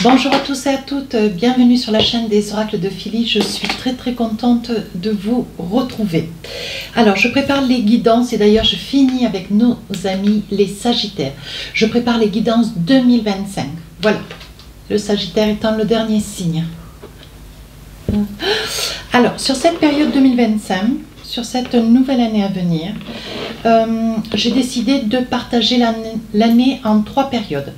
Bonjour à tous et à toutes, bienvenue sur la chaîne des oracles de Philly. Je suis très contente de vous retrouver. Alors je prépare les guidances et d'ailleurs je finis avec nos amis les Sagittaires. Je prépare les guidances 2025. Voilà, le Sagittaire étant le dernier signe. Alors sur cette période 2025, sur cette nouvelle année à venir, j'ai décidé de partager l'année en 3 périodes.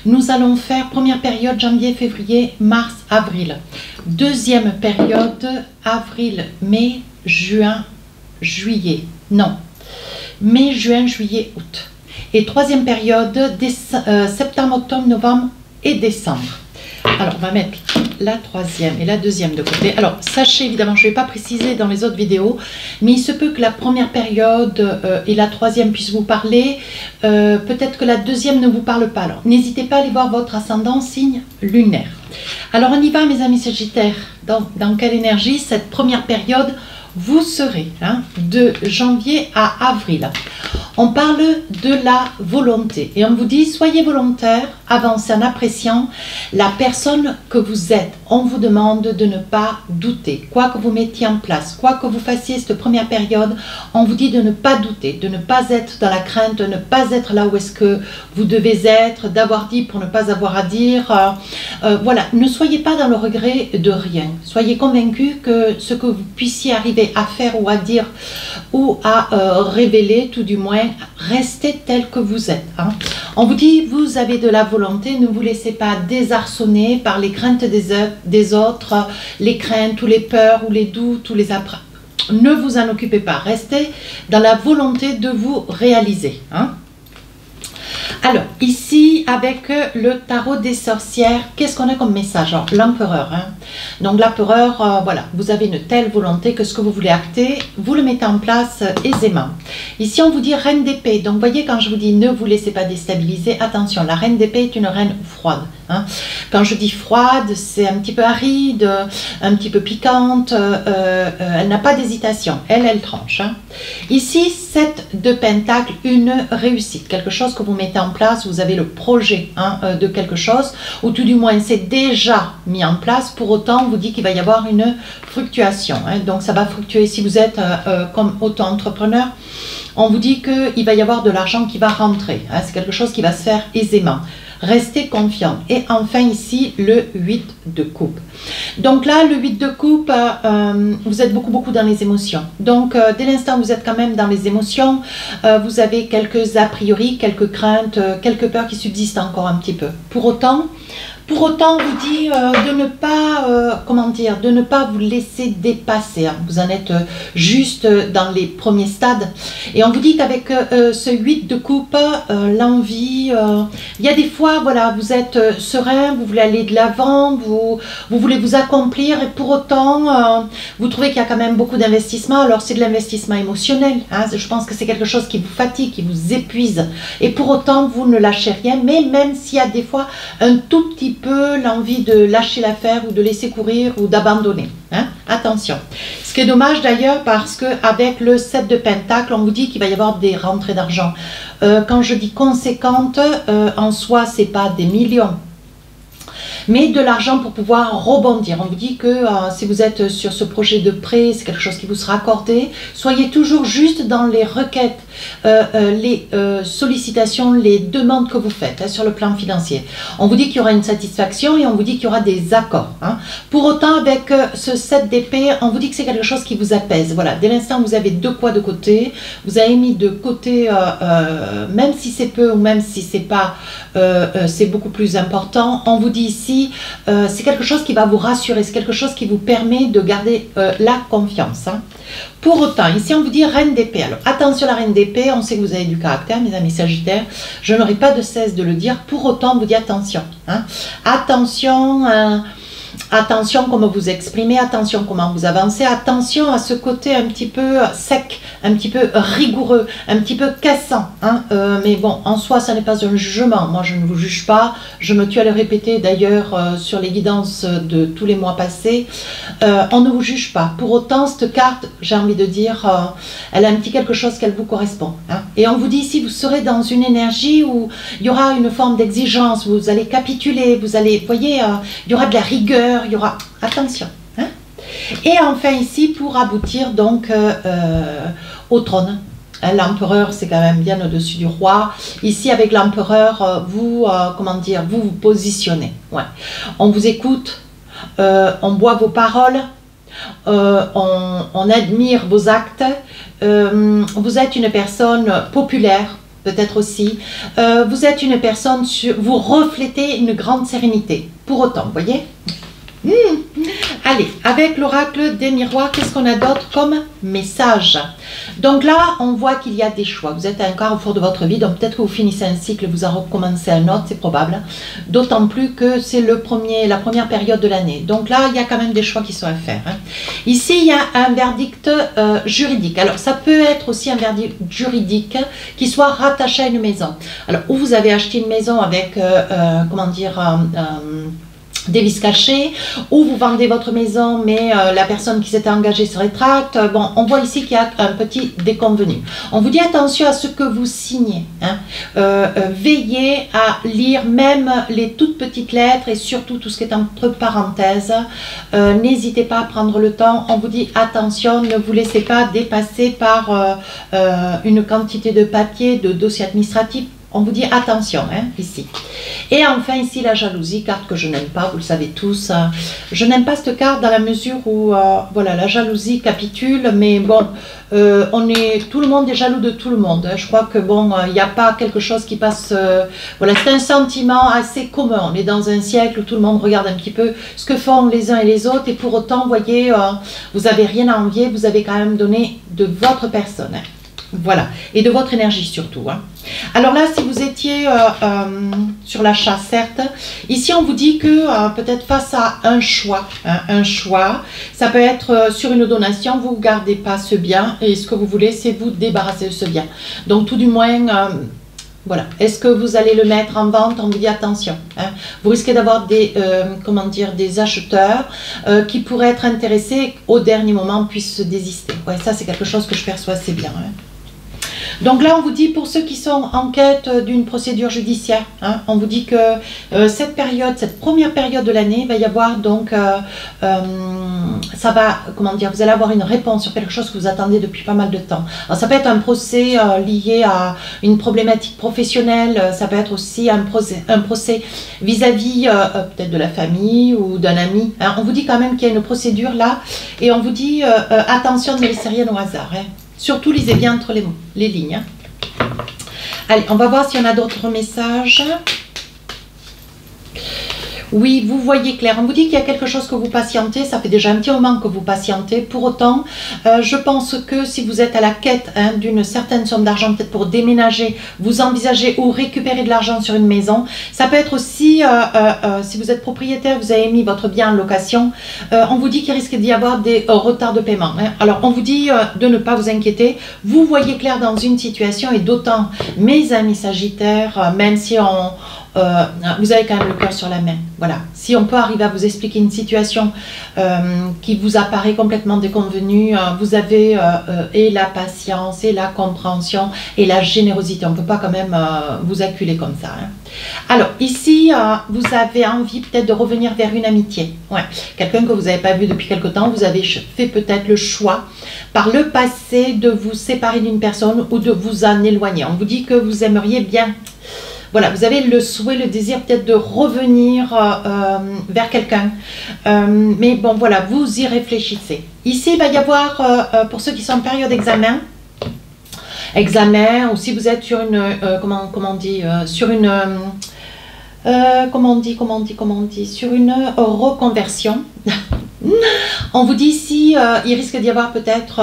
Nous allons faire première période janvier, février, mars, avril. Deuxième période avril, mai, juin, juillet. Non, mai, juin, juillet, août. Et troisième période septembre, octobre, novembre et décembre. Alors on va mettre la troisième et la deuxième de côté. Alors sachez évidemment, je ne vais pas préciser dans les autres vidéos, mais il se peut que la première période et la troisième puissent vous parler, peut-être que la deuxième ne vous parle pas. Alors n'hésitez pas à aller voir votre ascendant signe lunaire. Alors on y va mes amis Sagittaires, dans quelle énergie cette première période vous serez de janvier à avril. On parle de la volonté et on vous dit soyez volontaire, avancez en appréciant la personne que vous êtes. On vous demande de ne pas douter, quoi que vous mettiez en place, quoi que vous fassiez cette première période, on vous dit de ne pas douter, de ne pas être dans la crainte, de ne pas être là où est-ce que vous devez être, d'avoir dit pour ne pas avoir à dire. Voilà, ne soyez pas dans le regret de rien. Soyez convaincus que ce que vous puissiez arriver à faire ou à dire ou à révéler, tout du moins, restez tel que vous êtes. On vous dit, vous avez de la volonté, ne vous laissez pas désarçonner par les craintes des autres, les craintes ou les peurs ou les doutes ou les après. Ne vous en occupez pas, restez dans la volonté de vous réaliser. Alors, ici, avec le tarot des sorcières, qu'est-ce qu'on a comme message? L'empereur. Donc, l'empereur, voilà, vous avez une telle volonté que ce que vous voulez acter, vous le mettez en place aisément. Ici, on vous dit reine d'épée. Donc, vous voyez, quand je vous dis ne vous laissez pas déstabiliser, attention, la reine d'épée est une reine froide. Quand je dis froide, c'est un petit peu aride, un petit peu piquante, elle n'a pas d'hésitation, elle tranche. Ici, 7 de pentacle, une réussite, quelque chose que vous mettez en place, vous avez le projet de quelque chose, ou tout du moins c'est déjà mis en place, pour autant on vous dit qu'il va y avoir une fluctuation, donc ça va fluctuer si vous êtes comme auto-entrepreneur, on vous dit qu'il va y avoir de l'argent qui va rentrer, c'est quelque chose qui va se faire aisément. Restez confiant. Et enfin ici, le 8 de coupe. Donc là, le 8 de coupe, vous êtes beaucoup dans les émotions. Donc, dès l'instant où vous êtes quand même dans les émotions, vous avez quelques a priori, quelques craintes, quelques peurs qui subsistent encore un petit peu. Pour autant, on vous dit de ne pas, comment dire, de ne pas vous laisser dépasser. Vous en êtes juste dans les premiers stades. Et on vous dit qu'avec ce 8 de coupe, l'envie, il y a des fois, voilà, vous êtes serein, vous voulez aller de l'avant, vous voulez vous accomplir et pour autant, vous trouvez qu'il y a quand même beaucoup d'investissement. Alors c'est de l'investissement émotionnel. Je pense que c'est quelque chose qui vous fatigue, qui vous épuise. Et pour autant, vous ne lâchez rien, mais même s'il y a des fois un tout petit peu l'envie de lâcher l'affaire ou de laisser courir ou d'abandonner. Attention. Ce qui est dommage d'ailleurs parce qu'avec le 7 de pentacle, on vous dit qu'il va y avoir des rentrées d'argent. Quand je dis conséquentes, en soi, c'est pas des millions, mais de l'argent pour pouvoir rebondir. On vous dit que si vous êtes sur ce projet de prêt, c'est quelque chose qui vous sera accordé. Soyez toujours juste dans les requêtes, les sollicitations, les demandes que vous faites sur le plan financier. On vous dit qu'il y aura une satisfaction et on vous dit qu'il y aura des accords. Pour autant, avec ce 7 d'épée, on vous dit que c'est quelque chose qui vous apaise. Voilà, dès l'instant où vous avez de quoi de côté, vous avez mis de côté, même si c'est peu ou même si c'est pas, c'est beaucoup plus important. On vous dit ici, c'est quelque chose qui va vous rassurer, c'est quelque chose qui vous permet de garder la confiance. Pour autant, ici on vous dit reine d'épée. Alors attention la reine d'épée, on sait que vous avez du caractère, mes amis Sagittaires, je n'aurai pas de cesse de le dire, pour autant on vous dit attention. Attention attention comment vous exprimez, attention comment vous avancez, attention à ce côté un petit peu sec, un petit peu rigoureux, un petit peu cassant. Hein. Mais bon, en soi, ça n'est pas un jugement. Moi, je ne vous juge pas. Je me tue à le répéter d'ailleurs sur les guidances de tous les mois passés. On ne vous juge pas. Pour autant, cette carte, j'ai envie de dire, elle a un petit quelque chose qu'elle vous correspond. Hein. Et on vous dit ici, vous serez dans une énergie où il y aura une forme d'exigence, vous allez capituler, vous allez, vous voyez, il y aura de la rigueur, il y aura, attention. Hein. Et enfin ici, pour aboutir donc au trône. L'empereur, c'est quand même bien au-dessus du roi. Ici, avec l'empereur, vous, comment dire, vous vous positionnez. Ouais. On vous écoute, on boit vos paroles, on admire vos actes. Vous êtes une personne populaire, peut-être aussi. Vous êtes une personne, vous reflétez une grande sérénité. Pour autant, vous voyez. Allez, avec l'oracle des miroirs, qu'est-ce qu'on a d'autre comme message? Donc là, on voit qu'il y a des choix. Vous êtes à un carrefour de votre vie, donc peut-être que vous finissez un cycle, vous en recommencez un autre, c'est probable. D'autant plus que c'est la première période de l'année. Donc là, il y a quand même des choix qui sont à faire. Hein. Ici, il y a un verdict juridique. Alors, ça peut être aussi un verdict juridique qui soit rattaché à une maison. Alors, où vous avez acheté une maison avec, comment dire, des vices cachés, ou vous vendez votre maison mais la personne qui s'était engagée se rétracte. Bon, on voit ici qu'il y a un petit déconvenu. On vous dit attention à ce que vous signez. Hein. Veillez à lire même les toutes petites lettres et surtout tout ce qui est entre parenthèses. N'hésitez pas à prendre le temps. On vous dit attention, ne vous laissez pas dépasser par une quantité de papier, de dossiers administratifs. On vous dit attention, hein, ici. Et enfin, ici, la jalousie, carte que je n'aime pas, vous le savez tous. Je n'aime pas cette carte dans la mesure où, voilà, la jalousie capitule, mais bon, tout le monde est jaloux de tout le monde. Hein. Je crois que, bon, il n'y a pas quelque chose qui passe... voilà, c'est un sentiment assez commun. On est dans un siècle où tout le monde regarde un petit peu ce que font les uns et les autres, et pour autant, vous voyez, vous n'avez rien à envier, vous avez quand même donné de votre personne. Hein. Voilà, et de votre énergie surtout. Hein. Alors là, si vous étiez sur l'achat, certes, ici on vous dit que peut-être face à un choix, ça peut être sur une donation, vous ne gardez pas ce bien, et ce que vous voulez, c'est vous débarrasser de ce bien. Donc tout du moins... voilà. Est-ce que vous allez le mettre en vente? On vous dit attention. Hein. Vous risquez d'avoir des, comment dire, des acheteurs qui pourraient être intéressés au dernier moment puissent se désister. Ouais, ça c'est quelque chose que je perçois assez bien. Hein. Donc là, on vous dit, pour ceux qui sont en quête d'une procédure judiciaire, hein, on vous dit que cette période, cette première période de l'année, il va y avoir donc, ça va, comment dire, vous allez avoir une réponse sur quelque chose que vous attendez depuis pas mal de temps. Alors, ça peut être un procès lié à une problématique professionnelle, ça peut être aussi un procès vis-à-vis peut-être de la famille ou d'un ami. Hein. On vous dit quand même qu'il y a une procédure là, et on vous dit, attention, ne laissez rien au hasard. Hein. Surtout, lisez bien entre les lignes. Hein. Allez, on va voir s'il y en a d'autres messages. Oui, vous voyez clair. On vous dit qu'il y a quelque chose que vous patientez. Ça fait déjà un petit moment que vous patientez. Pour autant, je pense que si vous êtes à la quête hein, d'une certaine somme d'argent, peut-être pour déménager, vous envisagez ou récupérer de l'argent sur une maison. Ça peut être aussi, si vous êtes propriétaire, vous avez mis votre bien en location. On vous dit qu'il risque d'y avoir des retards de paiement. Hein. Alors, on vous dit de ne pas vous inquiéter. Vous voyez clair dans une situation et d'autant, mes amis sagittaires, même si vous avez quand même le cœur sur la main. Voilà. Si on peut arriver à vous expliquer une situation qui vous apparaît complètement déconvenue, vous avez et la patience, et la compréhension, et la générosité. On ne peut pas quand même vous acculer comme ça. Hein. Alors, ici, vous avez envie peut-être de revenir vers une amitié. Ouais. Quelqu'un que vous n'avez pas vu depuis quelque temps, vous avez fait peut-être le choix par le passé de vous séparer d'une personne ou de vous en éloigner. On vous dit que vous aimeriez bien... Voilà, vous avez le souhait, le désir peut-être de revenir vers quelqu'un. Mais bon, voilà, vous y réfléchissez. Ici, il va y avoir, pour ceux qui sont en période d'examen, ou si vous êtes sur une, comment on dit, sur une, sur une reconversion. On vous dit ici, il risque d'y avoir peut-être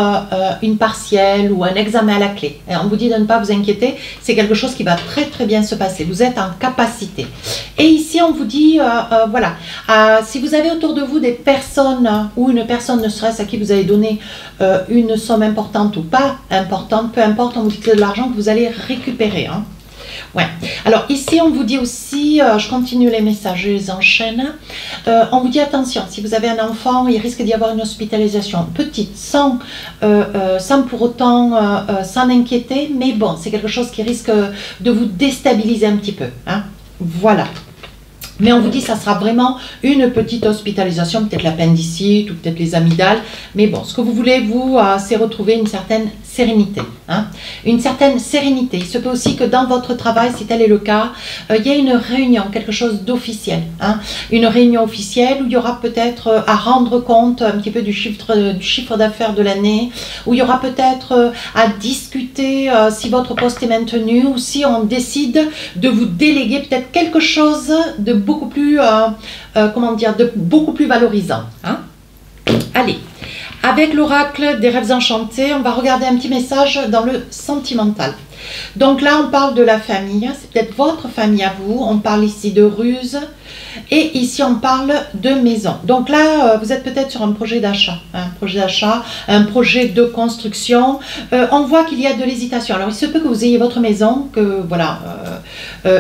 une partielle ou un examen à la clé. Et on vous dit de ne pas vous inquiéter, c'est quelque chose qui va très très bien se passer. Vous êtes en capacité. Et ici, on vous dit, voilà, si vous avez autour de vous des personnes ou une personne ne serait-ce à qui vous avez donné une somme importante ou pas importante, peu importe, on vous dit que c'est de l'argent que vous allez récupérer. Hein. Ouais. Alors ici on vous dit aussi, je continue les messages, je les enchaîne, on vous dit attention, si vous avez un enfant, il risque d'y avoir une hospitalisation petite, sans pour autant s'en inquiéter, mais bon, c'est quelque chose qui risque de vous déstabiliser un petit peu. Hein. Voilà. Mais on vous dit que ça sera vraiment une petite hospitalisation, peut-être l'appendicite ou peut-être les amygdales. Mais bon, ce que vous voulez, vous, c'est retrouver une certaine sérénité. Hein. Une certaine sérénité. Il se peut aussi que dans votre travail, si tel est le cas, il y ait une réunion, quelque chose d'officiel. Hein. Une réunion officielle où il y aura peut-être à rendre compte un petit peu du chiffre d'affaires de l'année, où il y aura peut-être à discuter si votre poste est maintenu ou si on décide de vous déléguer peut-être quelque chose de beaucoup plus, comment dire, de beaucoup plus valorisant. Hein. Allez, avec l'oracle des rêves enchantés, on va regarder un petit message dans le sentimental. Donc là, on parle de la famille, c'est peut-être votre famille à vous, on parle ici de ruse, et ici on parle de maison. Donc là, vous êtes peut-être sur un projet d'achat, un projet de construction. On voit qu'il y a de l'hésitation. Alors il se peut que vous ayez votre maison, que voilà,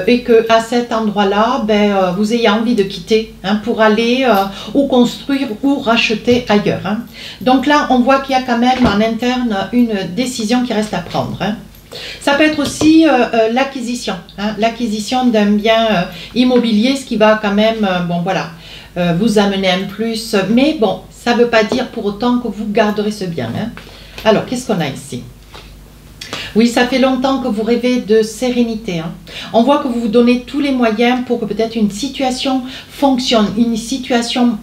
et que à cet endroit-là, ben, vous ayez envie de quitter hein, pour aller ou construire ou racheter ailleurs. Hein. Donc là, on voit qu'il y a quand même en interne une décision qui reste à prendre. Hein. Ça peut être aussi l'acquisition, hein, l'acquisition d'un bien immobilier, ce qui va quand même, bon voilà, vous amener un plus. Mais bon, ça ne veut pas dire pour autant que vous garderez ce bien. Hein. Alors, qu'est-ce qu'on a ici? Oui, ça fait longtemps que vous rêvez de sérénité. Hein. On voit que vous vous donnez tous les moyens pour que peut-être une situation fonctionne, une situation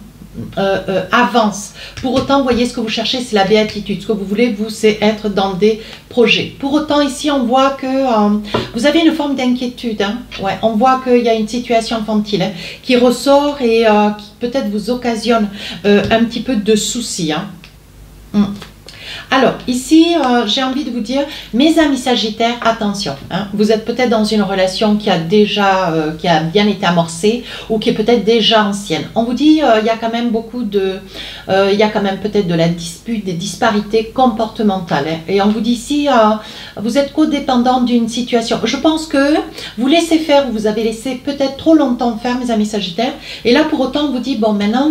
avance. Pour autant, vous voyez, ce que vous cherchez, c'est la béatitude. Ce que vous voulez, vous, c'est être dans des projets. Pour autant, ici, on voit que vous avez une forme d'inquiétude. Hein. Ouais, on voit qu'il y a une situation infantile hein, qui ressort et qui peut-être vous occasionne un petit peu de soucis. Hein. Alors, ici, j'ai envie de vous dire, mes amis Sagittaires, attention, hein, vous êtes peut-être dans une relation qui a déjà, qui a bien été amorcée ou qui est peut-être déjà ancienne. On vous dit, il y a quand même beaucoup de, il y a quand même peut-être de la dispute, des disparités comportementales. Hein, et on vous dit ici, vous êtes codépendant d'une situation. Je pense que vous laissez faire ou vous avez laissé peut-être trop longtemps faire, mes amis Sagittaires. Et là, pour autant, on vous dit, bon, maintenant,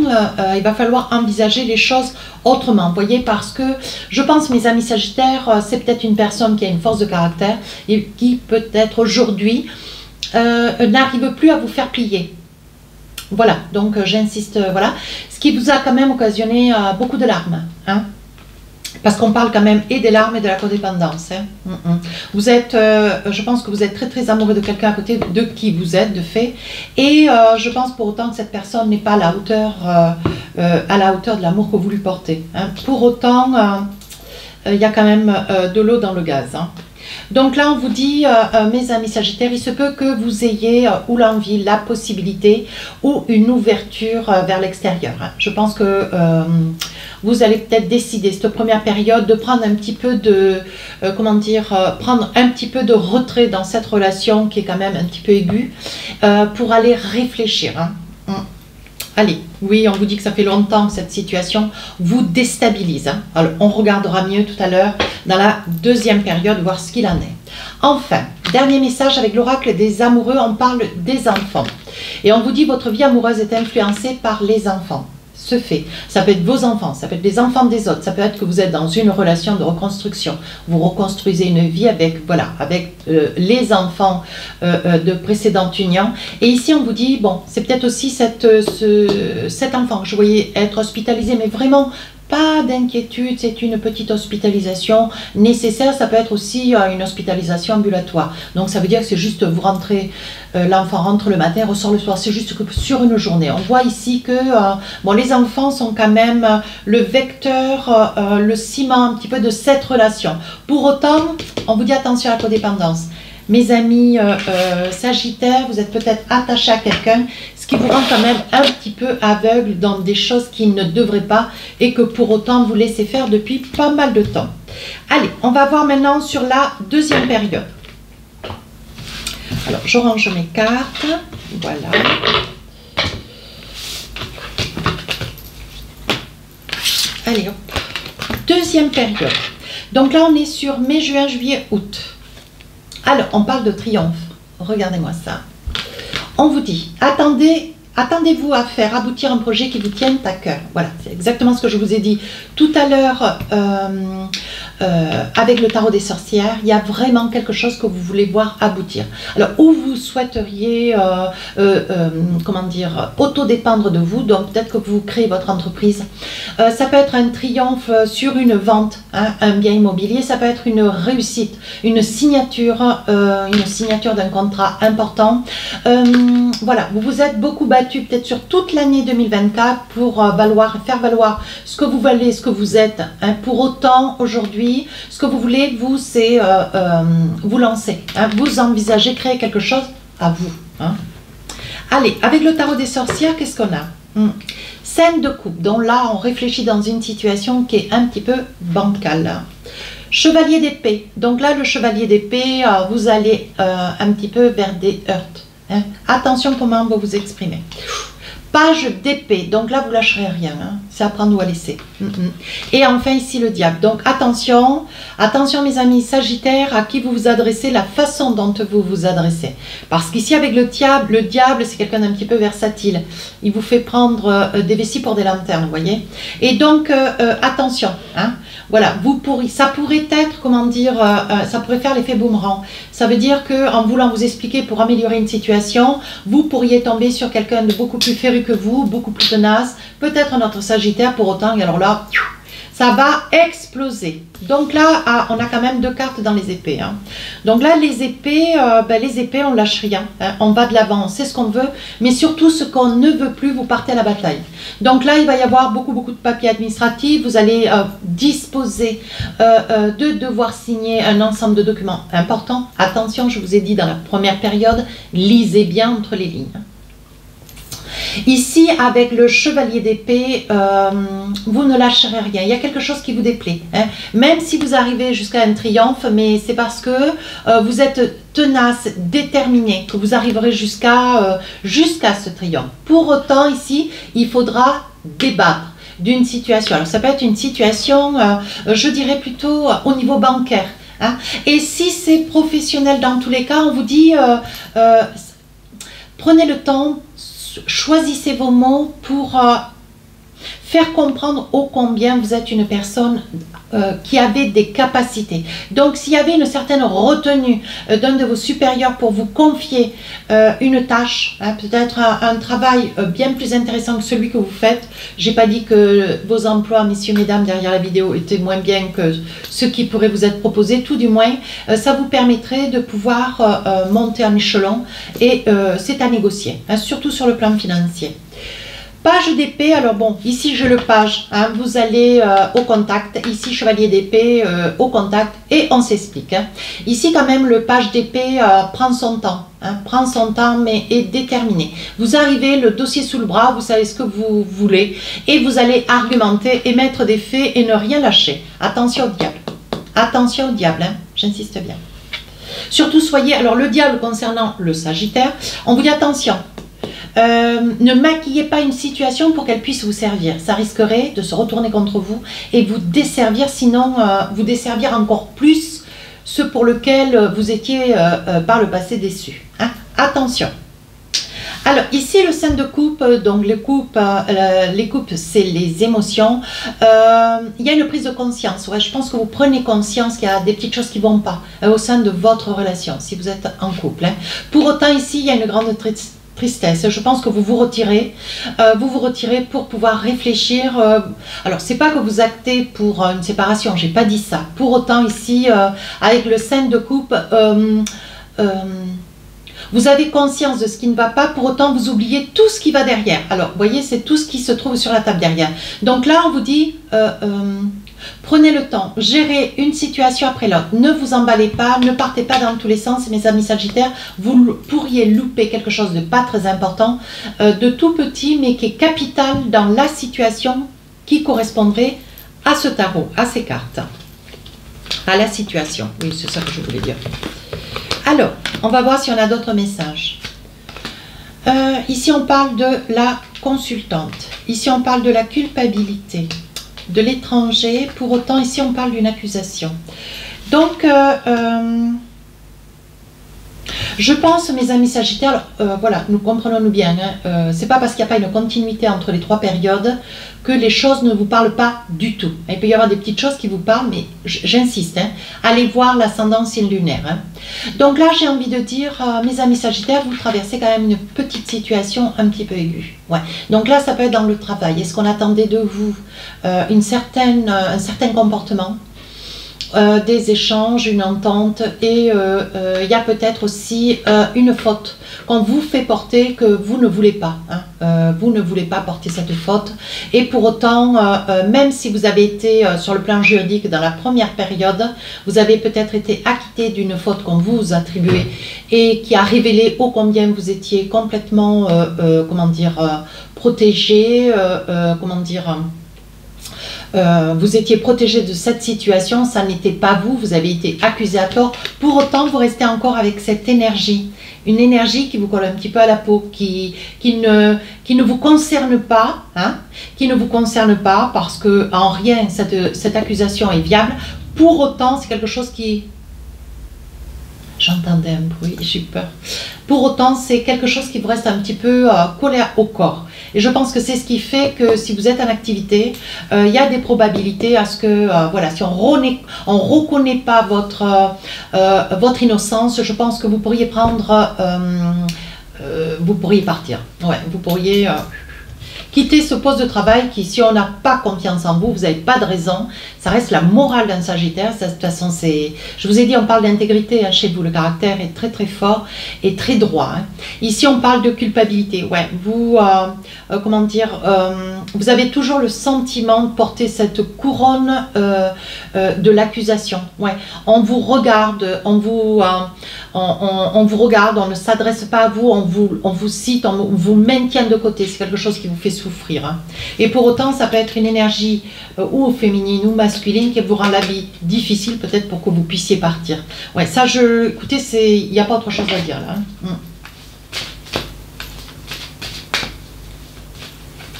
il va falloir envisager les choses autrement, vous voyez, parce que je pense, mes amis Sagittaires, c'est peut-être une personne qui a une force de caractère et qui peut-être aujourd'hui n'arrive plus à vous faire plier. Voilà, donc j'insiste, voilà. Ce qui vous a quand même occasionné beaucoup de larmes, hein. Parce qu'on parle quand même et des larmes et de la codépendance. Hein. Vous êtes, je pense que vous êtes très très amoureux de quelqu'un à côté de qui vous êtes de fait. Et je pense pour autant que cette personne n'est pas à la hauteur de l'amour que vous lui portez. Hein. Pour autant, il y a quand même de l'eau dans le gaz. Hein. Donc là, on vous dit, mes amis Sagittaires, il se peut que vous ayez ou l'envie, la possibilité ou une ouverture vers l'extérieur. Hein. Je pense que vous allez peut-être décider, cette première période, de prendre un petit peu de, comment dire, prendre un petit peu de retrait dans cette relation qui est quand même un petit peu aiguë pour aller réfléchir. Hein. Allez, oui, on vous dit que ça fait longtemps que cette situation vous déstabilise. Hein. Alors, on regardera mieux tout à l'heure dans la deuxième période, voir ce qu'il en est. Enfin, dernier message avec l'oracle des amoureux, on parle des enfants. Et on vous dit votre vie amoureuse est influencée par les enfants. Se fait. Ça peut être vos enfants, ça peut être les enfants des autres, ça peut être que vous êtes dans une relation de reconstruction. Vous reconstruisez une vie avec, voilà, avec les enfants de précédentes unions. Et ici, on vous dit, bon, c'est peut-être aussi cet enfant que je voyais être hospitalisé, mais vraiment pas d'inquiétude, c'est une petite hospitalisation nécessaire. Ça peut être aussi une hospitalisation ambulatoire. Donc ça veut dire que c'est juste vous rentrez, l'enfant rentre le matin, ressort le soir. C'est juste que sur une journée. On voit ici que bon, les enfants sont quand même le vecteur, le ciment un petit peu de cette relation. Pour autant, on vous dit attention à la codépendance. Mes amis Sagittaires, vous êtes peut-être attachés à quelqu'un, ce qui vous rend quand même un petit peu aveugle dans des choses qui ne devraient pas et que pour autant vous laissez faire depuis pas mal de temps. Allez, on va voir maintenant sur la deuxième période. Alors, je range mes cartes, voilà. Allez, hop. Deuxième période. Donc là, on est sur mai, juin, juillet, août. Alors, on parle de triomphe. Regardez-moi ça. On vous dit, attendez-vous à faire aboutir un projet qui vous tienne à cœur. Voilà, c'est exactement ce que je vous ai dit tout à l'heure avec le tarot des sorcières. Il y a vraiment quelque chose que vous voulez voir aboutir. Alors, où vous souhaiteriez, comment dire, autodépendre de vous, donc peut-être que vous créez votre entreprise. Ça peut être un triomphe sur une vente, hein, un bien immobilier, ça peut être une réussite, une signature d'un contrat important. Voilà, vous vous êtes beaucoup battu peut-être sur toute l'année 2024 pour faire valoir ce que vous valez, ce que vous êtes. Hein. Pour autant, aujourd'hui, ce que vous voulez, vous, c'est vous lancer. Hein. Vous envisagez créer quelque chose à vous. Hein. Allez, avec le tarot des sorcières, qu'est-ce qu'on a? Scène de coupe. Donc là, on réfléchit dans une situation qui est un petit peu bancale. Chevalier d'épée. Donc là, le chevalier d'épée, vous allez un petit peu vers des heurts. Hein. Attention comment vous vous exprimez. Page d'épée, donc là vous lâcherez rien, hein. C'est à prendre ou à laisser. Et enfin ici le diable, donc attention mes amis Sagittaires, à qui vous vous adressez, la façon dont vous vous adressez. Parce qu'ici avec le diable c'est quelqu'un d'un petit peu versatile. Il vous fait prendre des vessies pour des lanternes, vous voyez. Et donc attention, hein. Voilà, ça pourrait être, comment dire, ça pourrait faire l'effet boomerang. Ça veut dire qu'en voulant vous expliquer pour améliorer une situation, vous pourriez tomber sur quelqu'un de beaucoup plus féru que vous, beaucoup plus tenace, peut-être un autre Sagittaire pour autant, et alors là, ça va exploser. Donc là, on a quand même deux cartes dans les épées. Hein. Donc là, les épées, on lâche rien. Hein. On va de l'avant, on sait ce qu'on veut, mais surtout ce qu'on ne veut plus, vous partez à la bataille. Donc là, il va y avoir beaucoup de papiers administratifs. Vous allez disposer de devoir signer un ensemble de documents importants. Attention, je vous ai dit dans la première période, lisez bien entre les lignes. Ici, avec le chevalier d'épée, vous ne lâcherez rien. Il y a quelque chose qui vous déplaît. Hein. Même si vous arrivez jusqu'à un triomphe, mais c'est parce que vous êtes tenace, déterminé, que vous arriverez jusqu'à ce triomphe. Pour autant, ici, il faudra débattre d'une situation. Alors, ça peut être une situation, je dirais plutôt au niveau bancaire. Hein. Et si c'est professionnel dans tous les cas, on vous dit, prenez le temps, choisissez vos mots pour faire comprendre ô combien vous êtes une personne qui avait des capacités. Donc s'il y avait une certaine retenue d'un de vos supérieurs pour vous confier une tâche, hein, peut-être un travail bien plus intéressant que celui que vous faites, j'ai pas dit que vos emplois, messieurs, mesdames, derrière la vidéo étaient moins bien que ce qui pourrait vous être proposé, tout du moins, ça vous permettrait de pouvoir monter en échelon et c'est à négocier, hein, surtout sur le plan financier. Page d'épée, alors bon, ici je le page, hein, vous allez au contact, ici chevalier d'épée au contact et on s'explique. Hein. Ici quand même le page d'épée prend son temps, hein, mais est déterminé. Vous arrivez, le dossier sous le bras, vous savez ce que vous voulez et vous allez argumenter, émettre des faits et ne rien lâcher. Attention au diable, hein, j'insiste bien. Surtout soyez, alors le diable concernant le Sagittaire, on vous dit attention. Ne maquillez pas une situation pour qu'elle puisse vous servir. Ça risquerait de se retourner contre vous et vous desservir, sinon vous desservir encore plus ce pour lequel vous étiez par le passé déçu. Hein? Attention. Alors ici le 5 de coupe, donc les coupes c'est les émotions. Il y a une prise de conscience. Ouais, je pense que vous prenez conscience qu'il y a des petites choses qui ne vont pas au sein de votre relation si vous êtes en couple. Hein. Pour autant ici il y a une grande tristesse. Je pense que vous vous retirez pour pouvoir réfléchir. Alors c'est pas que vous actez pour une séparation, j'ai pas dit ça. Pour autant ici avec le 5 de coupe, vous avez conscience de ce qui ne va pas, pour autant vous oubliez tout ce qui va derrière. Alors vous voyez, c'est tout ce qui se trouve sur la table derrière. Donc là on vous dit Prenez le temps, gérez une situation après l'autre. Ne vous emballez pas, ne partez pas dans tous les sens, mes amis Sagittaires. Vous pourriez louper quelque chose de pas très important, de tout petit, mais qui est capital dans la situation qui correspondrait à ce tarot, à ces cartes. À la situation. Oui, c'est ça que je voulais dire. Alors, on va voir si on a d'autres messages. Ici, on parle de la consultante. Ici, on parle de la culpabilité, de l'étranger. Pour autant, ici, on parle d'une accusation. Donc, je pense, mes amis Sagittaires, voilà, nous comprenons-nous bien. Hein, c'est pas parce qu'il n'y a pas une continuité entre les trois périodes que les choses ne vous parlent pas du tout. Il peut y avoir des petites choses qui vous parlent, mais j'insiste, hein, allez voir l'ascendant signe lunaire. Hein. Donc là, j'ai envie de dire, mes amis Sagittaires, vous traversez quand même une petite situation un petit peu aiguë. Ouais. Donc là, ça peut être dans le travail. Est-ce qu'on attendait de vous un certain comportement, des échanges, une entente, et il y a peut-être aussi une faute qu'on vous fait porter que vous ne voulez pas. Hein. Vous ne voulez pas porter cette faute, et pour autant, même si vous avez été sur le plan juridique dans la première période, vous avez peut-être été acquitté d'une faute qu'on vous attribuait et qui a révélé ô combien vous étiez complètement, comment dire, protégé, comment dire... vous étiez protégé de cette situation, ça n'était pas vous, vous avez été accusé à tort. Pour autant, vous restez encore avec cette énergie, une énergie qui vous colle un petit peu à la peau, qui ne vous concerne pas, hein, qui ne vous concerne pas parce que en rien cette accusation est viable. Pour autant, c'est quelque chose qui... J'entendais un bruit, j'ai peur. Pour autant, c'est quelque chose qui vous reste un petit peu collé au corps. Et je pense que c'est ce qui fait que si vous êtes en activité, il y a des probabilités à ce que, voilà, si on ne reconnaît pas votre innocence, je pense que vous pourriez prendre, vous pourriez partir. Ouais, vous pourriez... quitter ce poste de travail qui, si on n'a pas confiance en vous, vous n'avez pas de raison. Ça reste la morale d'un Sagittaire. Ça, de toute façon, c'est... Je vous ai dit, on parle d'intégrité hein, chez vous. Le caractère est très très fort et très droit. Hein. Ici, on parle de culpabilité. Ouais, vous, comment dire, vous avez toujours le sentiment de porter cette couronne de l'accusation. Ouais, on vous regarde, on vous regarde, on ne s'adresse pas à vous, on vous cite, on vous maintient de côté. C'est quelque chose qui vous fait souffrir. Hein. Et pour autant, ça peut être une énergie ou féminine ou masculine qui vous rend la vie difficile, peut-être pour que vous puissiez partir. Ouais, ça, écoutez, il n'y a pas autre chose à dire là. Hein.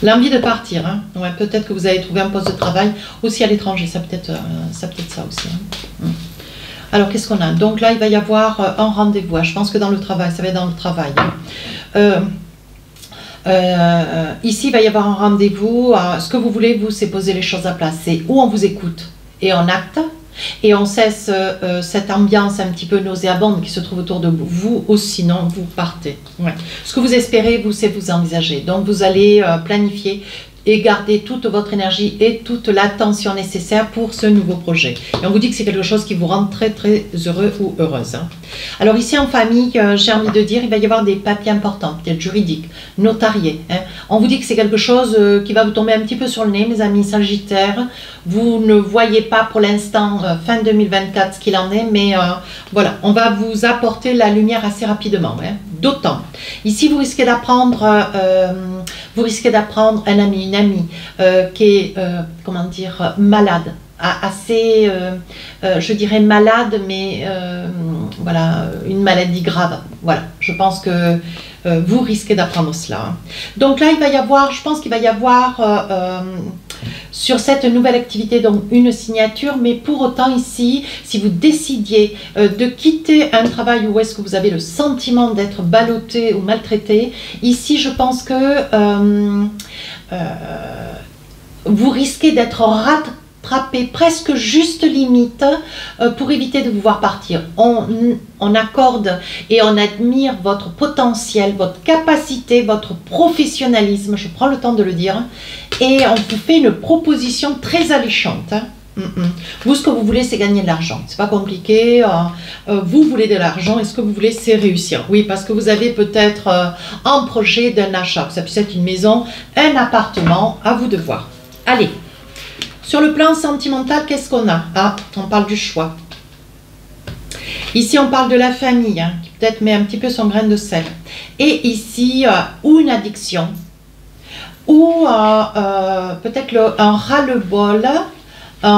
L'envie de partir. Hein. Ouais, peut-être que vous avez trouvé un poste de travail aussi à l'étranger. Ça peut être ça aussi. Hein. Alors, qu'est-ce qu'on a? Donc là, il va y avoir un rendez-vous. Je pense que dans le travail, ça va être dans le travail. Ici, il va y avoir un rendez-vous. Ce que vous voulez, vous, c'est poser les choses à place. C'est où on vous écoute et on acte. Et on cesse cette ambiance un petit peu nauséabonde qui se trouve autour de vous, ou sinon vous partez. Ouais. Ce que vous espérez, vous, c'est vous envisager. Donc vous allez planifier et garder toute votre énergie et toute l'attention nécessaire pour ce nouveau projet. Et on vous dit que c'est quelque chose qui vous rend très très heureux ou heureuse. Hein. Alors ici en famille, j'ai envie de dire, il va y avoir des papiers importants, peut-être juridiques, notariés. Hein. On vous dit que c'est quelque chose qui va vous tomber un petit peu sur le nez, mes amis Sagittaires. Vous ne voyez pas pour l'instant fin 2024 ce qu'il en est, mais voilà, on va vous apporter la lumière assez rapidement. Hein. D'autant, ici vous risquez d'apprendre un ami, une amie qui est, comment dire, malade, assez, je dirais malade, mais voilà, une maladie grave. Voilà, je pense que vous risquez d'apprendre cela. Hein. Donc là, il va y avoir, je pense qu'il va y avoir sur cette nouvelle activité donc une signature, mais pour autant ici, si vous décidiez de quitter un travail où est-ce que vous avez le sentiment d'être ballotté ou maltraité, ici je pense que vous risquez d'être rattrapé presque juste limite pour éviter de vous voir partir. On accorde et on admire votre potentiel, votre capacité, votre professionnalisme, je prends le temps de le dire, et on vous fait une proposition très alléchante. Hein. Vous, ce que vous voulez, c'est gagner de l'argent. C'est pas compliqué. Vous voulez de l'argent et ce que vous voulez, c'est réussir. Oui, parce que vous avez peut-être un projet d'un achat. Ça puisse être une maison, un appartement, à vous de voir. Allez. Sur le plan sentimental, qu'est-ce qu'on a? Ah, on parle du choix. Ici, on parle de la famille, hein, qui peut-être met un petit peu son grain de sel. Et ici, ou une addiction, ou peut-être un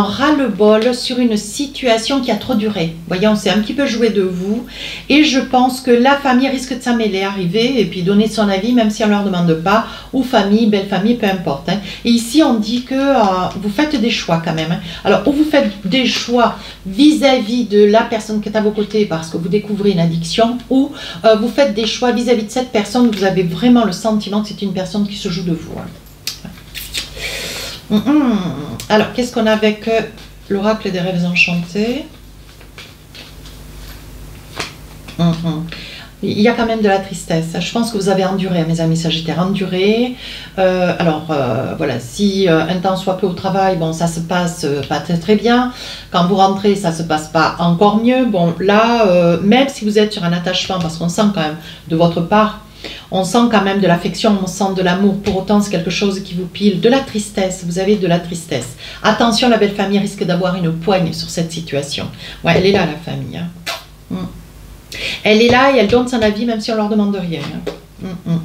ras-le-bol sur une situation qui a trop duré. Vous voyez, on s'est un petit peu joué de vous. Et je pense que la famille risque de s'en mêler, arriver et puis donner son avis, même si on ne leur demande pas, ou famille, belle famille, peu importe. Hein. Et ici, on dit que vous faites des choix quand même. Hein. Alors, ou vous faites des choix vis-à-vis de la personne qui est à vos côtés parce que vous découvrez une addiction, ou vous faites des choix vis-à-vis de cette personne, vous avez vraiment le sentiment que c'est une personne qui se joue de vous. Hein. Alors, qu'est-ce qu'on a avec l'oracle des rêves enchantés? Il y a quand même de la tristesse. Je pense que vous avez enduré, mes amis Sagittaires, enduré. Voilà, si un temps soit peu au travail, bon, ça se passe pas très bien. Quand vous rentrez, ça se passe pas encore mieux. Bon, là, même si vous êtes sur un attachement, parce qu'on sent quand même de votre part, on sent quand même de l'affection, on sent de l'amour. Pour autant, c'est quelque chose qui vous pile. De la tristesse, vous avez de la tristesse. Attention, la belle famille risque d'avoir une poigne sur cette situation. Ouais, elle est là, la famille. Hein. Elle est là et elle donne son avis, même si on ne leur demande rien. Hein.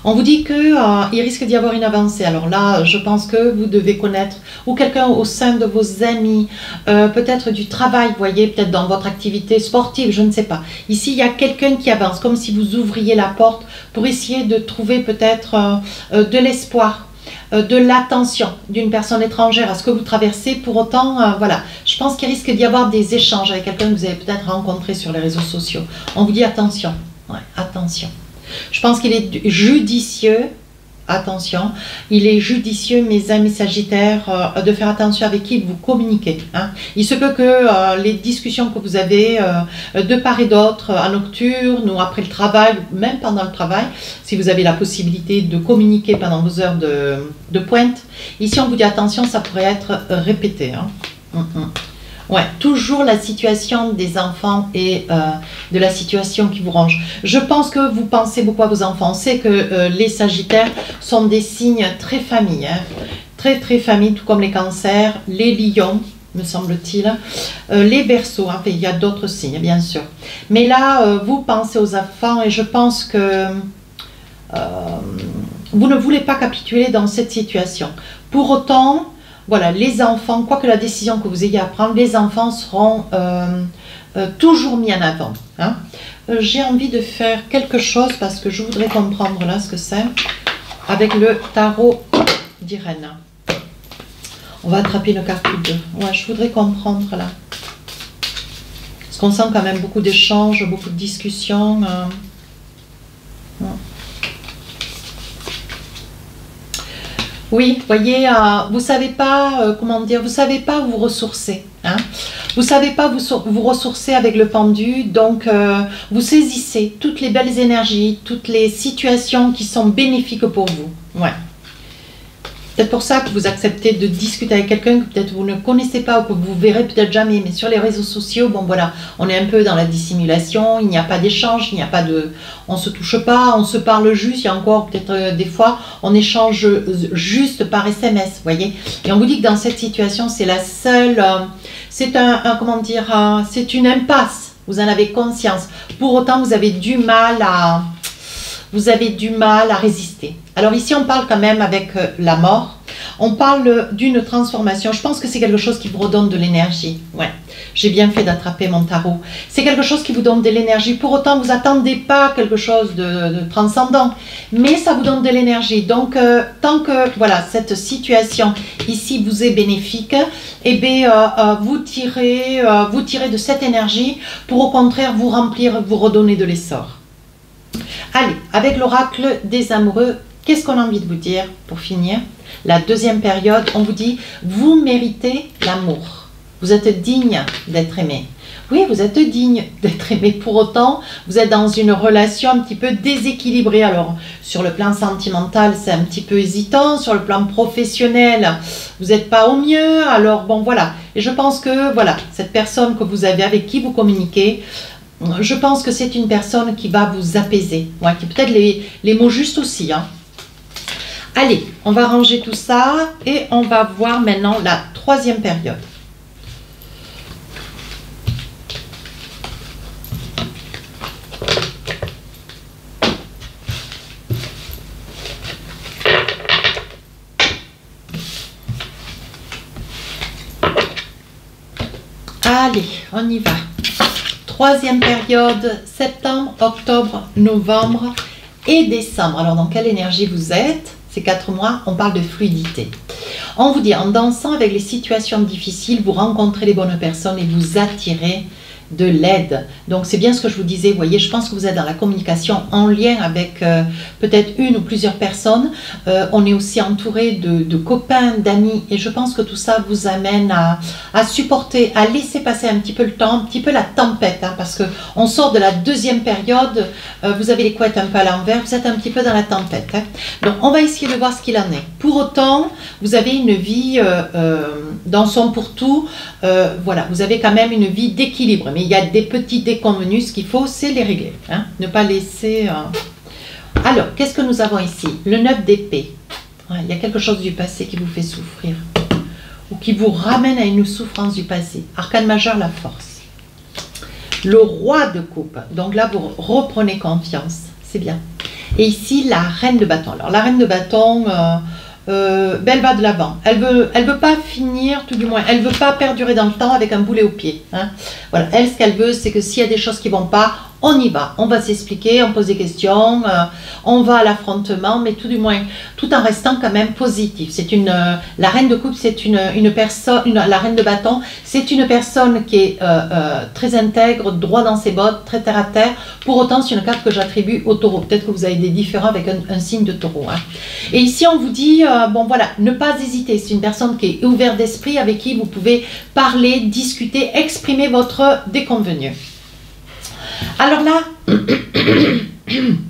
On vous dit qu'il risque d'y avoir une avancée. Alors là, je pense que vous devez connaître ou quelqu'un au sein de vos amis, peut-être du travail, vous voyez, peut-être dans votre activité sportive, je ne sais pas. Ici, il y a quelqu'un qui avance, comme si vous ouvriez la porte pour essayer de trouver peut-être de l'espoir, de l'attention d'une personne étrangère à ce que vous traversez. Pour autant, voilà, je pense qu'il risque d'y avoir des échanges avec quelqu'un que vous avez peut-être rencontré sur les réseaux sociaux. On vous dit attention, ouais, attention. Je pense qu'il est judicieux, attention, il est judicieux, mes amis Sagittaires, de faire attention avec qui vous communiquez. Hein. Il se peut que les discussions que vous avez de part et d'autre, en nocturne ou après le travail, même pendant le travail, si vous avez la possibilité de communiquer pendant vos heures de pointe, ici on vous dit attention, ça pourrait être répété. Hein. Ouais, toujours la situation des enfants et de la situation qui vous range. Je pense que vous pensez beaucoup à vos enfants. On sait que les Sagittaires sont des signes très famille, hein. Très famille, tout comme les Cancers, les Lions, me semble-t-il, les Verseaux. Enfin, il y a d'autres signes, bien sûr. Mais là, vous pensez aux enfants et je pense que vous ne voulez pas capituler dans cette situation. Pour autant, voilà, les enfants, quoi que la décision que vous ayez à prendre, les enfants seront toujours mis en avant. Hein. J'ai envie de faire quelque chose parce que je voudrais comprendre là ce que c'est avec le tarot d'Irène. On va attraper une carte ou deux. Ouais, je voudrais comprendre là. Parce qu'on sent quand même beaucoup d'échanges, beaucoup de discussions. Ouais. Oui, vous voyez, vous ne savez pas, comment dire, vous ne savez pas où vous ressourcer. Hein. Vous ne savez pas vous ressourcer avec le pendu, donc vous saisissez toutes les belles énergies, toutes les situations qui sont bénéfiques pour vous. Ouais. Peut-être pour ça que vous acceptez de discuter avec quelqu'un que peut-être vous ne connaissez pas ou que vous verrez peut-être jamais, mais sur les réseaux sociaux, bon voilà, on est un peu dans la dissimulation, il n'y a pas d'échange, il n'y a pas de... On ne se touche pas, on se parle juste, il y a encore peut-être des fois, on échange juste par SMS, vous voyez. Et on vous dit que dans cette situation, c'est la seule... c'est comment dire, c'est une impasse, vous en avez conscience. Pour autant, vous avez du mal à... Vous avez du mal à résister. Alors ici, on parle quand même avec la mort. On parle d'une transformation. Je pense que c'est quelque chose qui vous redonne de l'énergie. Ouais, j'ai bien fait d'attraper mon tarot. C'est quelque chose qui vous donne de l'énergie. Pour autant, vous n'attendez pas quelque chose de transcendant. Mais ça vous donne de l'énergie. Donc, tant que voilà, cette situation ici vous est bénéfique, eh bien, vous tirez de cette énergie pour au contraire vous remplir, vous redonner de l'essor. Allez, avec l'oracle des amoureux, qu'est-ce qu'on a envie de vous dire pour finir? La deuxième période, on vous dit, vous méritez l'amour. Vous êtes digne d'être aimé. Oui, vous êtes digne d'être aimé. Pour autant, vous êtes dans une relation un petit peu déséquilibrée. Alors, sur le plan sentimental, c'est un petit peu hésitant. Sur le plan professionnel, vous n'êtes pas au mieux. Alors, bon, voilà. Et je pense que, voilà, cette personne que vous avez, avec qui vous communiquez, je pense que c'est une personne qui va vous apaiser. Ouais, qui peut-être les mots justes aussi. Hein. Allez, on va ranger tout ça et on va voir maintenant la troisième période. Allez, on y va. Troisième période, septembre, octobre, novembre et décembre. Alors, dans quelle énergie vous êtes? Ces 4 mois, on parle de fluidité. On vous dit, en dansant avec les situations difficiles, vous rencontrez les bonnes personnes et vous attirez de l'aide. Donc, c'est bien ce que je vous disais. Vous voyez, je pense que vous êtes dans la communication en lien avec peut-être une ou plusieurs personnes. On est aussi entouré de copains, d'amis. Et je pense que tout ça vous amène à supporter, à laisser passer un petit peu le temps, un petit peu la tempête. Hein, parce qu'on sort de la deuxième période. Vous avez les couettes un peu à l'envers. Vous êtes un petit peu dans la tempête. Hein. Donc, on va essayer de voir ce qu'il en est. Pour autant, vous avez une vie dans son pour tout. Voilà, vous avez quand même une vie d'équilibre. Mais il y a des petits déconvenus, ce qu'il faut, c'est les régler. Hein, ne pas laisser... Alors, qu'est-ce que nous avons ici? Le 9 d'épée. Ouais, il y a quelque chose du passé qui vous fait souffrir. Ou qui vous ramène à une souffrance du passé. Arcane majeur, la force. Le roi de coupe. Donc là, vous reprenez confiance. C'est bien. Et ici, la reine de bâton. Alors, la reine de bâton... elle va de l'avant. Elle veut pas finir, tout du moins, elle veut pas perdurer dans le temps avec un boulet au pied. Hein. Voilà, elle, ce qu'elle veut, c'est que s'il y a des choses qui vont pas, on y va. On va s'expliquer, on pose des questions, on va à l'affrontement, mais tout du moins, tout en restant quand même positif. C'est la reine de coupe, c'est une personne, la reine de bâton, c'est une personne qui est très intègre, droit dans ses bottes, très terre à terre. Pour autant, c'est une carte que j'attribue au taureau. Peut-être que vous avez des différends avec un signe de taureau. Hein. Et ici, on vous dit, bon voilà, ne pas hésiter. C'est une personne qui est ouverte d'esprit, avec qui vous pouvez parler, discuter, exprimer votre déconvenu. Alors là,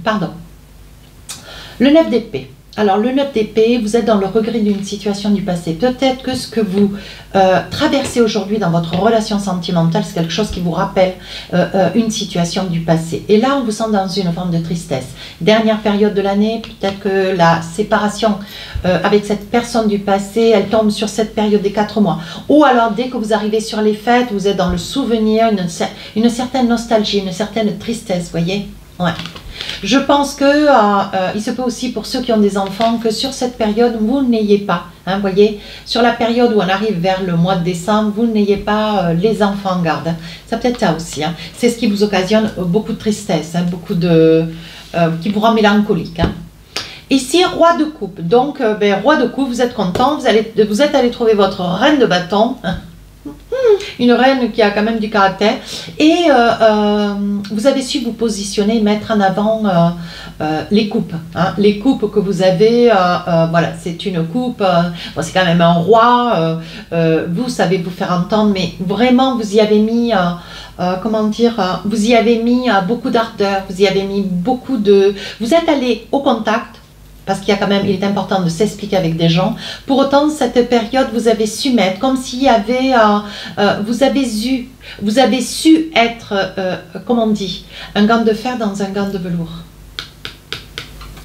pardon, le 9 d'épée. Alors le 9 d'épée, vous êtes dans le regret d'une situation du passé. Peut-être que ce que vous traversez aujourd'hui dans votre relation sentimentale, c'est quelque chose qui vous rappelle une situation du passé. Et là, on vous sent dans une forme de tristesse. Dernière période de l'année, peut-être que la séparation avec cette personne du passé, elle tombe sur cette période des 4 mois. Ou alors, dès que vous arrivez sur les fêtes, vous êtes dans le souvenir, une certaine nostalgie, une certaine tristesse, vous voyez? Ouais. Je pense que il se peut aussi pour ceux qui ont des enfants que sur cette période, vous n'ayez pas, hein, voyez, sur la période où on arrive vers le mois de décembre, vous n'ayez pas les enfants en garde. Ça peut être ça aussi. Hein. C'est ce qui vous occasionne beaucoup de tristesse, hein, beaucoup de... qui vous rend mélancolique. Hein. Ici, roi de coupe. Donc, roi de coupe, vous êtes content, vous êtes allé trouver votre reine de bâton. Une reine qui a quand même du caractère et vous avez su vous positionner, mettre en avant les coupes, hein, les coupes que vous avez, voilà, c'est une coupe, bon, c'est quand même un roi, vous savez vous faire entendre, mais vraiment vous y avez mis, comment dire, vous y avez mis beaucoup d'ardeur, vous y avez mis beaucoup de, vous êtes allé au contact. Parce qu'il y a quand même, il est important de s'expliquer avec des gens. Pour autant, cette période, vous avez su mettre, comme s'il y avait, vous avez su être, comment on dit, un gant de fer dans un gant de velours.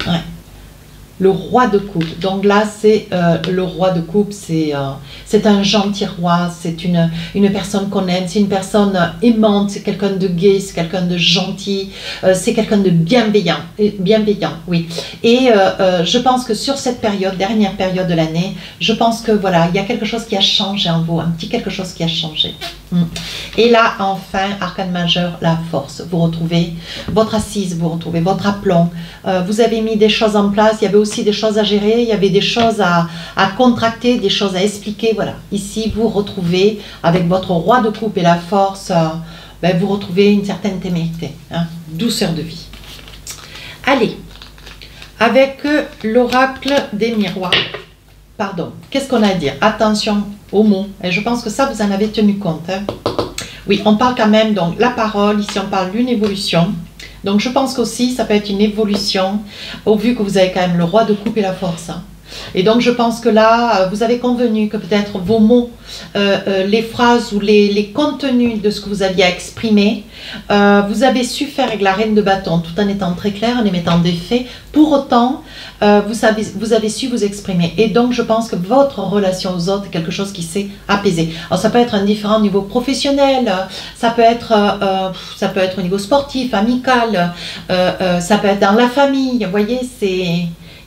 Ouais. Le roi de coupe. Donc là, c'est le roi de coupe, c'est un gentil roi, c'est une personne qu'on aime, c'est une personne aimante, c'est quelqu'un de gai, c'est quelqu'un de gentil, c'est quelqu'un de bienveillant, oui. Et je pense que sur cette période, dernière période de l'année, je pense que voilà, il y a quelque chose qui a changé en vous, un petit quelque chose qui a changé. Et là, enfin, arcane majeur, la force. Vous retrouvez votre assise, vous retrouvez votre aplomb. Vous avez mis des choses en place. Il y avait aussi des choses à gérer. Il y avait des choses à contracter, des choses à expliquer. Voilà. Ici, vous retrouvez, avec votre roi de coupe et la force, vous retrouvez une certaine témérité, hein, douceur de vie. Allez, avec l'oracle des miroirs. Pardon, qu'est-ce qu'on a à dire? Attention aux mots. Et je pense que ça, vous en avez tenu compte. Hein. Oui, on parle quand même, donc, la parole. Ici, on parle d'une évolution. Donc, je pense qu'aussi, ça peut être une évolution, au vu que vous avez quand même le roi de coupe et la force. Hein. Et donc je pense que là, vous avez convenu que peut-être vos mots, les phrases ou les contenus de ce que vous aviez à exprimer, vous avez su faire avec la reine de bâton, tout en étant très clair, en émettant des faits. Pour autant, vous avez su vous exprimer. Et donc je pense que votre relation aux autres est quelque chose qui s'est apaisé. Alors ça peut être un différent niveau professionnel, ça peut être au niveau sportif, amical, ça peut être dans la famille. Vous voyez,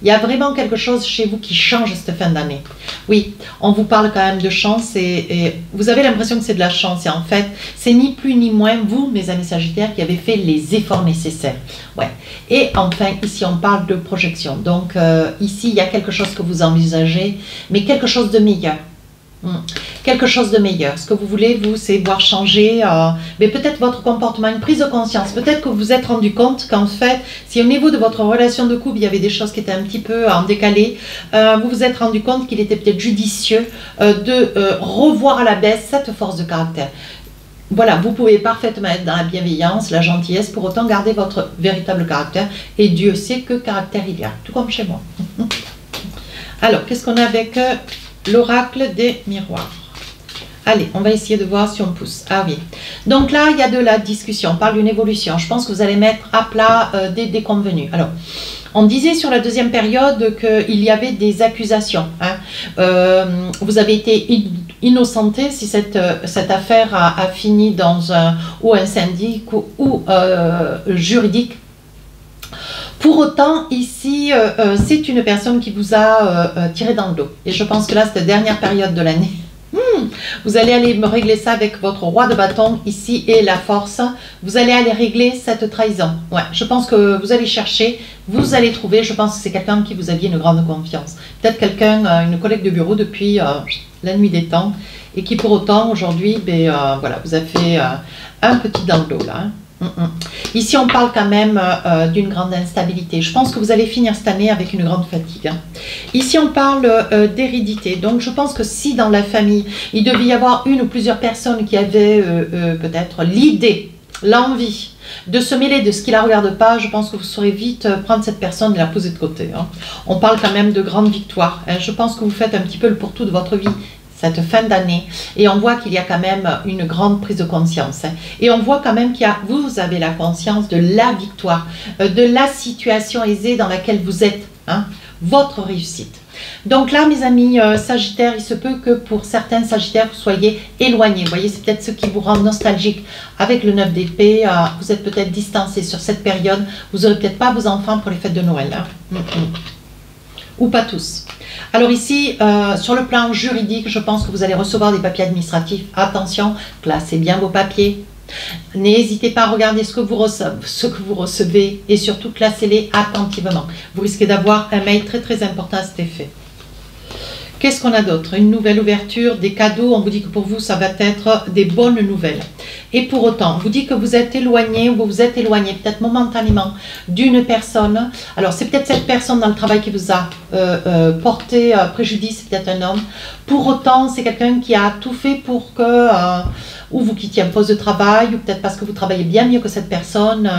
il y a vraiment quelque chose chez vous qui change cette fin d'année. Oui, on vous parle quand même de chance et vous avez l'impression que c'est de la chance. Et en fait, c'est ni plus ni moins vous, mes amis Sagittaires, qui avez fait les efforts nécessaires. Ouais. Et enfin, ici, on parle de projection. Donc, ici, il y a quelque chose que vous envisagez, mais quelque chose de meilleur. Quelque chose de meilleur. Ce que vous voulez, vous, c'est voir changer mais peut-être votre comportement, une prise de conscience. Peut-être que vous vous êtes rendu compte qu'en fait, si au niveau de votre relation de couple, il y avait des choses qui étaient un petit peu en décalé, vous vous êtes rendu compte qu'il était peut-être judicieux de revoir à la baisse cette force de caractère. Voilà, vous pouvez parfaitement être dans la bienveillance, la gentillesse, pour autant garder votre véritable caractère. Et Dieu sait que caractère il y a, tout comme chez moi. Alors, qu'est-ce qu'on a avec l'oracle des miroirs? Allez, on va essayer de voir si on pousse. Ah oui. Donc là, il y a de la discussion. On parle d'une évolution. Je pense que vous allez mettre à plat des déconvenus. Alors, on disait sur la deuxième période qu'il y avait des accusations. Hein. Vous avez été innocenté si cette affaire a fini dans un syndic ou juridique. Pour autant, ici, c'est une personne qui vous a tiré dans le dos. Et je pense que là, cette dernière période de l'année, vous allez aller me régler ça avec votre roi de bâton ici et la force. Vous allez aller régler cette trahison. Ouais, je pense que vous allez chercher, vous allez trouver. Je pense que c'est quelqu'un qui vous aviez une grande confiance. Peut-être quelqu'un, une collègue de bureau depuis la nuit des temps et qui pour autant aujourd'hui, voilà, vous a fait un petit dans le dos là. Hein. Ici, on parle quand même d'une grande instabilité. Je pense que vous allez finir cette année avec une grande fatigue. Hein. Ici, on parle d'hérédité. Donc, je pense que si dans la famille, il devait y avoir une ou plusieurs personnes qui avaient peut-être l'idée, l'envie de se mêler de ce qui ne la regarde pas, je pense que vous saurez vite prendre cette personne et la poser de côté. Hein. On parle quand même de grandes victoires. Hein. Je pense que vous faites un petit peu le pour-tout de votre vie cette fin d'année, et on voit qu'il y a quand même une grande prise de conscience. Hein. Et on voit quand même vous avez la conscience de la victoire, de la situation aisée dans laquelle vous êtes, hein, votre réussite. Donc là, mes amis Sagittaires, il se peut que pour certains Sagittaires, vous soyez éloignés. Vous voyez, c'est peut-être ce qui vous rend nostalgique. Avec le 9 d'épée, vous êtes peut-être distancés sur cette période. Vous n'aurez peut-être pas vos enfants pour les fêtes de Noël. Hein. Ou pas tous. Alors ici, sur le plan juridique, je pense que vous allez recevoir des papiers administratifs. Attention, classez bien vos papiers. N'hésitez pas à regarder ce que vous recevez et surtout classez-les attentivement. Vous risquez d'avoir un mail très très important à cet effet. Qu'est-ce qu'on a d'autre? Une nouvelle ouverture, des cadeaux. On vous dit que pour vous, ça va être des bonnes nouvelles. Et pour autant, on vous dit que vous êtes éloigné ou vous vous êtes éloigné peut-être momentanément d'une personne. Alors, c'est peut-être cette personne dans le travail qui vous a porté préjudice, c'est peut-être un homme. Pour autant, c'est quelqu'un qui a tout fait pour que ou vous quittiez un poste de travail, ou peut-être parce que vous travaillez bien mieux que cette personne,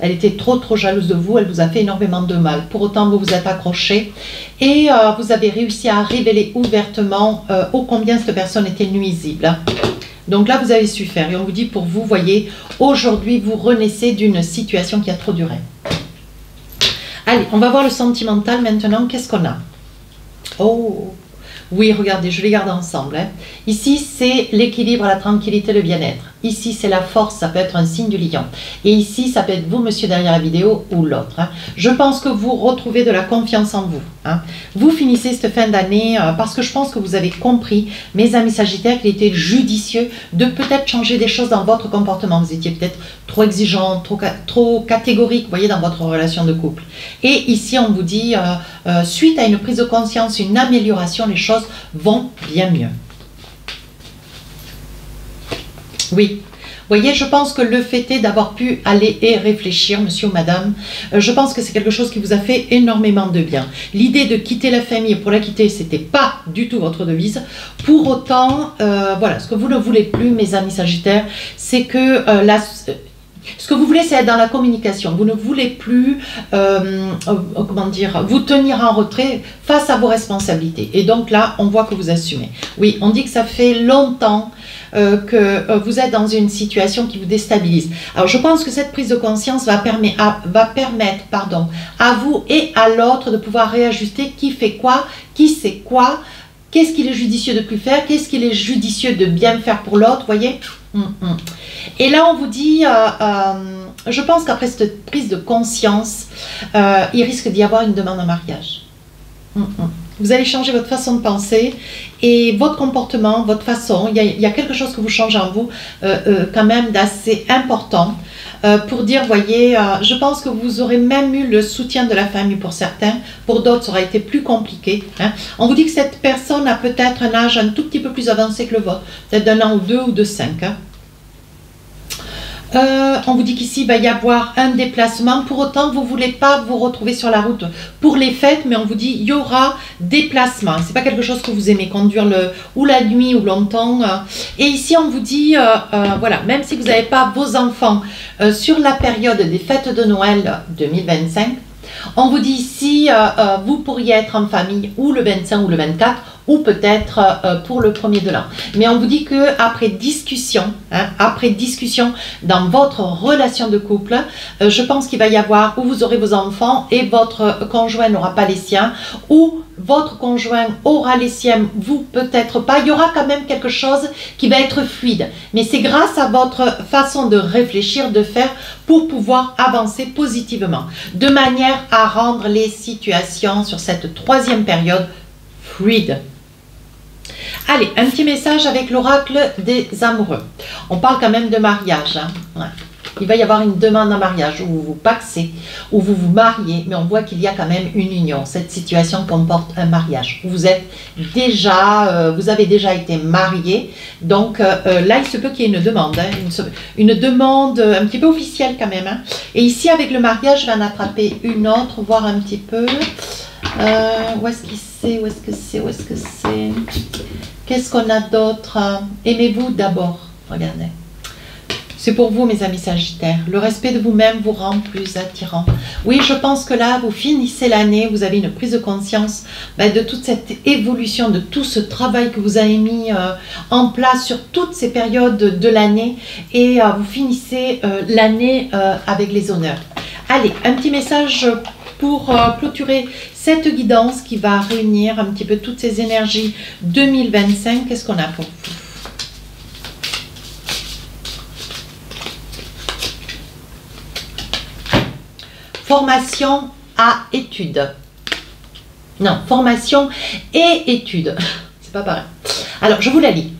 elle était trop jalouse de vous, elle vous a fait énormément de mal. Pour autant, vous vous êtes accroché et vous avez réussi à révéler ouvertement ô combien cette personne était nuisible. Donc là, vous avez su faire. Et on vous dit pour vous, voyez, aujourd'hui, vous renaissez d'une situation qui a trop duré. Allez, on va voir le sentimental maintenant. Qu'est-ce qu'on a? Oh! Oui, regardez, je les garde ensemble. Hein. Ici, c'est l'équilibre, la tranquillité, le bien-être. Ici, c'est la force, ça peut être un signe du lion. Et ici, ça peut être vous, monsieur, derrière la vidéo, ou l'autre. Hein. Je pense que vous retrouvez de la confiance en vous. Hein. Vous finissez cette fin d'année parce que je pense que vous avez compris, mes amis Sagittaires, qu'il était judicieux de peut-être changer des choses dans votre comportement. Vous étiez peut-être trop exigeant, trop catégorique, vous voyez, dans votre relation de couple. Et ici, on vous dit, suite à une prise de conscience, une amélioration, les choses vont bien mieux. Oui, vous voyez, je pense que le fait est d'avoir pu aller et réfléchir, monsieur ou madame, je pense que c'est quelque chose qui vous a fait énormément de bien. L'idée de quitter la famille, pour la quitter, c'était pas du tout votre devise. Pour autant, voilà, ce que vous ne voulez plus, mes amis Sagittaires, c'est que Ce que vous voulez, c'est être dans la communication. Vous ne voulez plus, comment dire, vous tenir en retrait face à vos responsabilités. Et donc là, on voit que vous assumez. Oui, on dit que ça fait longtemps que vous êtes dans une situation qui vous déstabilise. Alors, je pense que cette prise de conscience va permettre à vous et à l'autre de pouvoir réajuster qui fait quoi, qui sait quoi, qu'est-ce qu'il est judicieux de plus faire, qu'est-ce qu'il est judicieux de bien faire pour l'autre, voyez. Et là, on vous dit, je pense qu'après cette prise de conscience, il risque d'y avoir une demande en mariage. Vous allez changer votre façon de penser et votre comportement, votre façon. Il y a quelque chose que vous changez en vous quand même d'assez important pour dire, voyez, je pense que vous aurez même eu le soutien de la famille pour certains. Pour d'autres, ça aura été plus compliqué. Hein. On vous dit que cette personne a peut-être un âge un tout petit peu plus avancé que le vôtre. Peut-être d'un an ou deux ou de 5. Hein. On vous dit qu'ici, il va y avoir un déplacement. Pour autant, vous ne voulez pas vous retrouver sur la route pour les fêtes, mais on vous dit il y aura déplacement. Ce n'est pas quelque chose que vous aimez, conduire ou la nuit ou longtemps. Et ici, on vous dit, voilà, même si vous n'avez pas vos enfants sur la période des fêtes de Noël 2025, on vous dit ici, vous pourriez être en famille ou le 25 ou le 24, ou peut-être pour le premier de l'an. Mais on vous dit que après discussion dans votre relation de couple, je pense qu'il va y avoir où vous aurez vos enfants et votre conjoint n'aura pas les siens, ou votre conjoint aura les siens, vous peut-être pas. Il y aura quand même quelque chose qui va être fluide. Mais c'est grâce à votre façon de réfléchir, de faire, pour pouvoir avancer positivement, de manière à rendre les situations sur cette troisième période fluides. Allez, un petit message avec l'oracle des amoureux. On parle quand même de mariage. Hein. Ouais. Il va y avoir une demande en mariage où vous vous paxez, où vous vous mariez, mais on voit qu'il y a quand même une union. Cette situation comporte un mariage. Vous êtes déjà, vous avez déjà été marié. Donc là, il se peut qu'il y ait une demande. Hein, une demande un petit peu officielle quand même. Hein. Et ici, avec le mariage, je vais en attraper une autre, voir un petit peu. Où est-ce qu'il c'est? Où est-ce que c'est? Où est-ce que c'est? Qu'est-ce qu'on a d'autre? Aimez-vous d'abord. Regardez. C'est pour vous, mes amis Sagittaires. Le respect de vous-même vous rend plus attirant. Oui, je pense que là, vous finissez l'année, vous avez une prise de conscience de toute cette évolution, de tout ce travail que vous avez mis en place sur toutes ces périodes de l'année. Et vous finissez l'année avec les honneurs. Allez, un petit message pour clôturer cette guidance qui va réunir un petit peu toutes ces énergies 2025. Qu'est-ce qu'on a pour vous? Formation à études. Non, formation et études. C'est pas pareil. Alors, je vous la lis.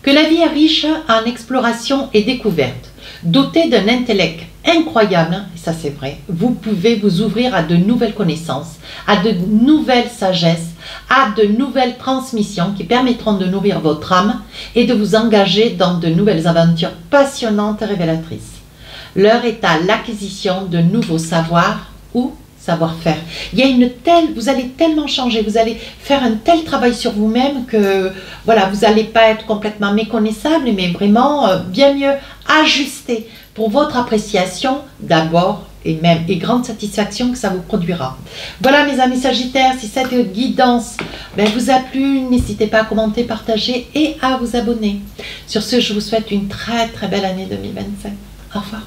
Que la vie est riche en exploration et découverte. Doté d'un intellect incroyable, et ça c'est vrai, vous pouvez vous ouvrir à de nouvelles connaissances, à de nouvelles sagesses, à de nouvelles transmissions qui permettront de nourrir votre âme et de vous engager dans de nouvelles aventures passionnantes et révélatrices. L'heure est à l'acquisition de nouveaux savoirs ou savoir-faire. Il y a vous allez tellement changer, vous allez faire un tel travail sur vous-même que voilà, vous n'allez pas être complètement méconnaissable, mais vraiment bien mieux ajusté pour votre appréciation d'abord et grande satisfaction que ça vous produira. Voilà mes amis Sagittaires, si cette guidance vous a plu, n'hésitez pas à commenter, partager et à vous abonner. Sur ce, je vous souhaite une très très belle année 2025. Au revoir.